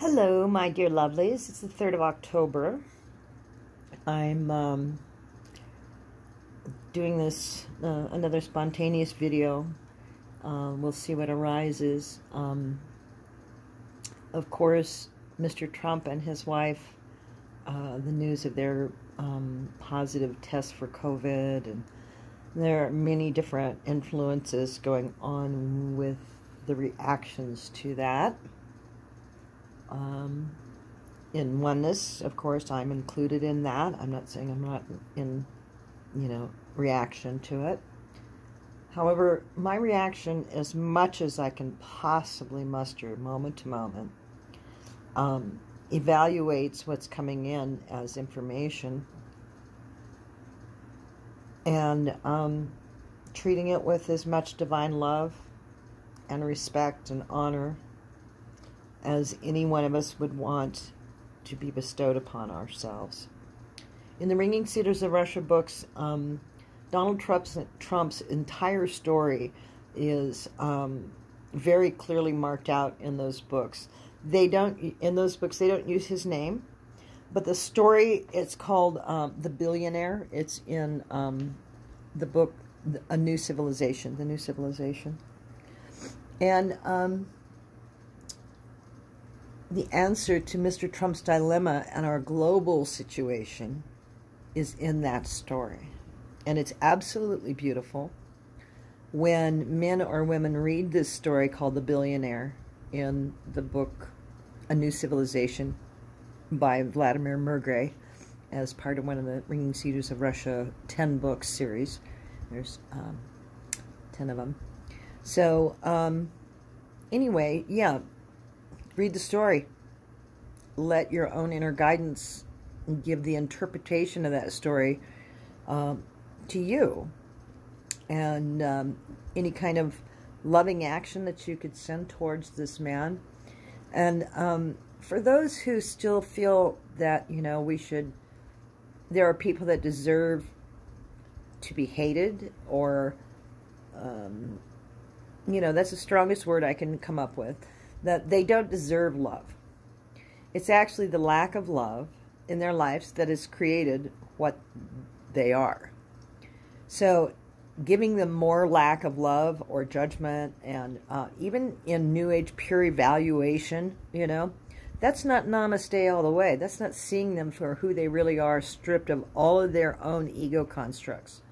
Hello, my dear lovelies. It's the 3rd of October. I'm doing this, another spontaneous video. We'll see what arises. Of course, Mr. Trump and his wife, the news of their positive test for COVID, and there are many different influences going on with the reactions to that. In Oneness, of course, I'm included in that. I'm not saying I'm not in, reaction to it. However, my reaction, as much as I can possibly muster moment to moment, evaluates what's coming in as information and treating it with as much divine love and respect and honor as any one of us would want to be bestowed upon ourselves. In the Ringing Cedars of Russia books, Donald Trump's entire story is very clearly marked out in those books. In those books, they don't use his name, but the story, it's called The Billionaire. It's in the book, The New Civilization. And the answer to Mr. Trump's dilemma and our global situation is in that story. And it's absolutely beautiful. When men or women read this story called The Billionaire in the book A New Civilization by Vladimir Murgray, as part of one of the Ringing Cedars of Russia 10-book series. There's 10 of them. So, anyway, yeah. Read the story. Let your own inner guidance give the interpretation of that story to you. And any kind of loving action that you could send towards this man. And for those who still feel that, there are people that deserve to be hated, or, that's the strongest word I can come up with, that they don't deserve love. It's actually the lack of love in their lives that has created what they are. So giving them more lack of love or judgment, and even in New Age pure evaluation, that's not Namaste all the way. That's not seeing them for who they really are, stripped of all of their own ego constructs.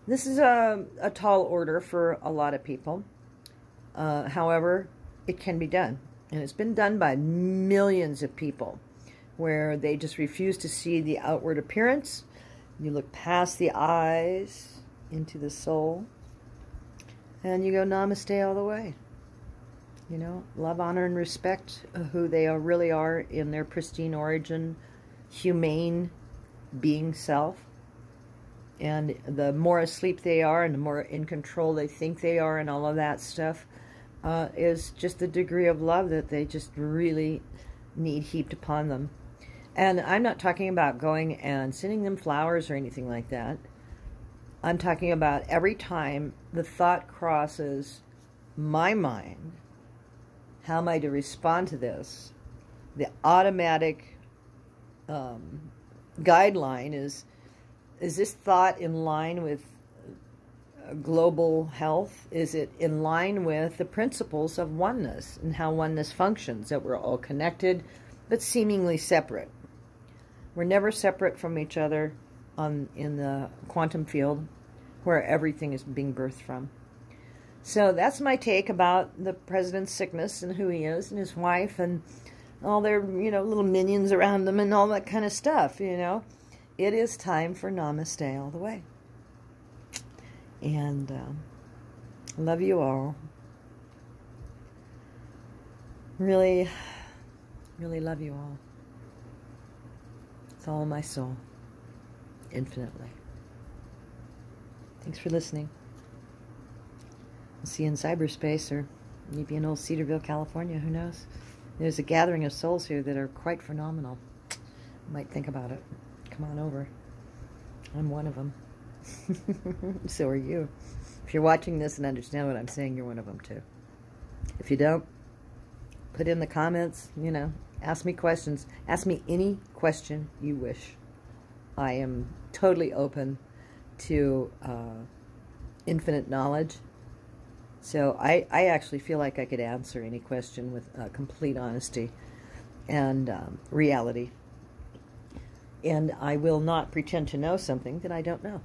This is a tall order for a lot of people. However, it can be done. And it's been done by millions of people, where they just refuse to see the outward appearance. You look past the eyes into the soul, and you go Namaste all the way. Love, honor, and respect who they really are in their pristine origin, humane being self. And the more asleep they are, and the more in control they think they are, and all of that stuff, is just the degree of love that they just really need heaped upon them. And I'm not talking about going and sending them flowers or anything like that. I'm talking about every time the thought crosses my mind, how am I to respond to this? The automatic guideline is this thought in line with global health? Is it in line with the principles of oneness and how oneness functions, that we're all connected but seemingly separate? We're never separate from each other in the quantum field, where everything is being birthed from. So that's my take about the president's sickness and who he is, and his wife and all their little minions around them and all that kind of stuff. It is time for Namaste all the way. And love you all. Really, really love you all. With all my soul. Infinitely. Thanks for listening. I'll see you in cyberspace, or maybe in old Cedarville, California. Who knows? There's a gathering of souls here that are quite phenomenal. You might think about it. Come on over. I'm one of them. So are you. If you're watching this and understand what I'm saying, you're one of them too. If you don't, put in the comments, Ask me questions. Ask me any question you wish. I am totally open to infinite knowledge. So I actually feel like I could answer any question with complete honesty and reality. And I will not pretend to know something that I don't know.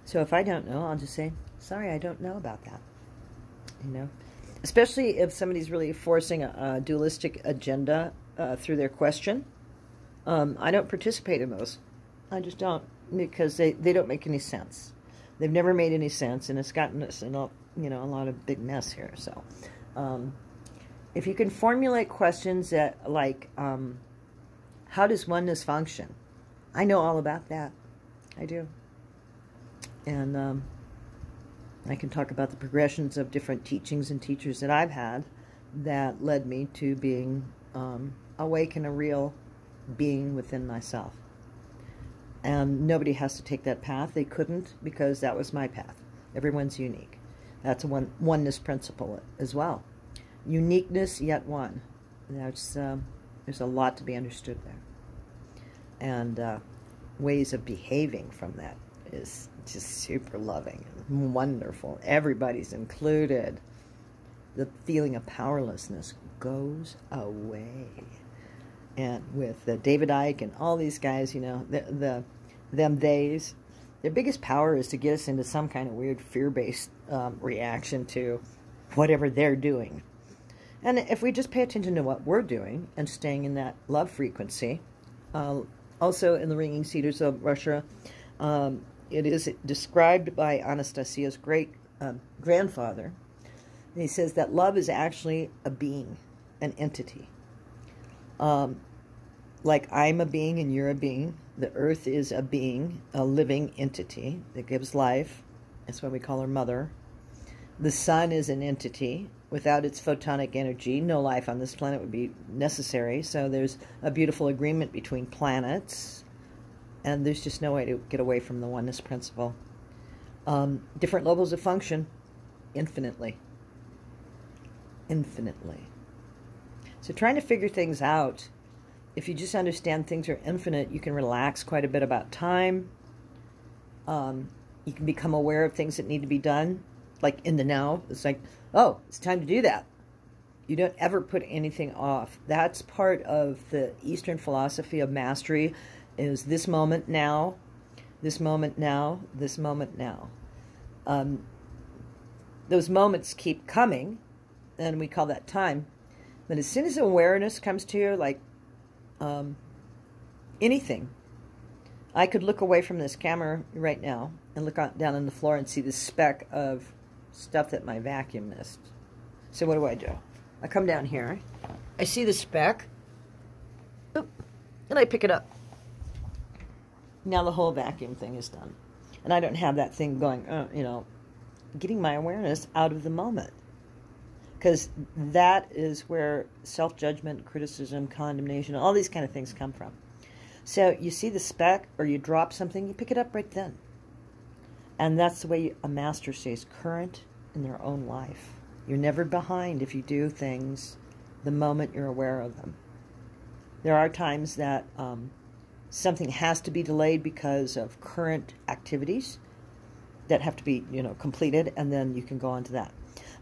So if I don't know, I'll just say, sorry, I don't know about that. You know, especially if somebody's really forcing a dualistic agenda through their question. I don't participate in those. I just don't, because they don't make any sense. They've never made any sense, and it's gotten us in a lot of big mess here. So if you can formulate questions that, like, how does oneness function? I know all about that. I do. And I can talk about the progressions of different teachings and teachers that I've had that led me to being awake and a real being within myself. And nobody has to take that path. They couldn't, because that was my path. Everyone's unique. That's a oneness principle as well. Uniqueness, yet one. There's a lot to be understood there. And ways of behaving from that is just super loving and wonderful. Everybody's included. The feeling of powerlessness goes away. And with David Icke and all these guys, you know, theys, their biggest power is to get us into some kind of weird fear-based reaction to whatever they're doing. And if we just pay attention to what we're doing and staying in that love frequency, also in the Ringing Cedars of Russia, it is described by Anastasia's great grandfather. And he says that love is actually a being, an entity. Like I'm a being and you're a being. The earth is a being, a living entity that gives life. That's why we call her mother. The sun is an entity. Without its photonic energy, no life on this planet would be necessary. So there's a beautiful agreement between planets. And there's just no way to get away from the oneness principle. Different levels of function, infinitely. Infinitely. So trying to figure things out, if you just understand things are infinite, you can relax quite a bit about time. You can become aware of things that need to be done, like in the now. It's like, oh, it's time to do that. You don't ever put anything off. That's part of the Eastern philosophy of mastery, is this moment now, this moment now, this moment now. Those moments keep coming, and we call that time. But as soon as awareness comes to you, like anything, I could look away from this camera right now and look down on the floor and see this speck of stuff that my vacuum missed. So what do? I come down here, I see the speck, and I pick it up. Now the whole vacuum thing is done. And I don't have that thing going, getting my awareness out of the moment. Because that is where self-judgment, criticism, condemnation, all these kind of things come from. So you see the speck or you drop something, you pick it up right then. And that's the way a master stays current in their own life. You're never behind if you do things the moment you're aware of them. There are times that something has to be delayed because of current activities that have to be, completed, and then you can go on to that.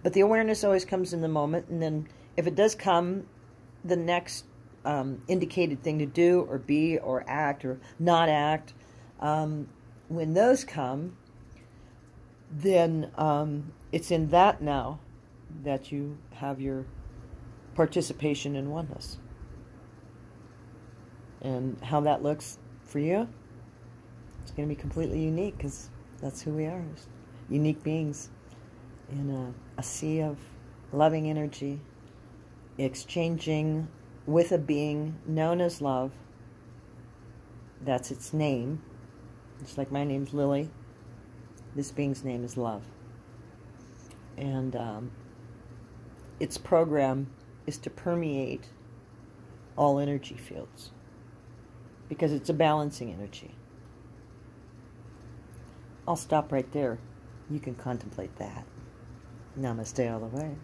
But the awareness always comes in the moment, and then if it does come, the next indicated thing to do or be or act or not act, when those come, then it's in that now that you have your participation in oneness. And how that looks for you, it's going to be completely unique, because that's who we are, unique beings in a sea of loving energy, exchanging with a being known as love. That's its name. Just like my name's Lily, this being's name is Love. And its program is to permeate all energy fields, because it's a balancing energy. I'll stop right there. You can contemplate that. Namaste all the way.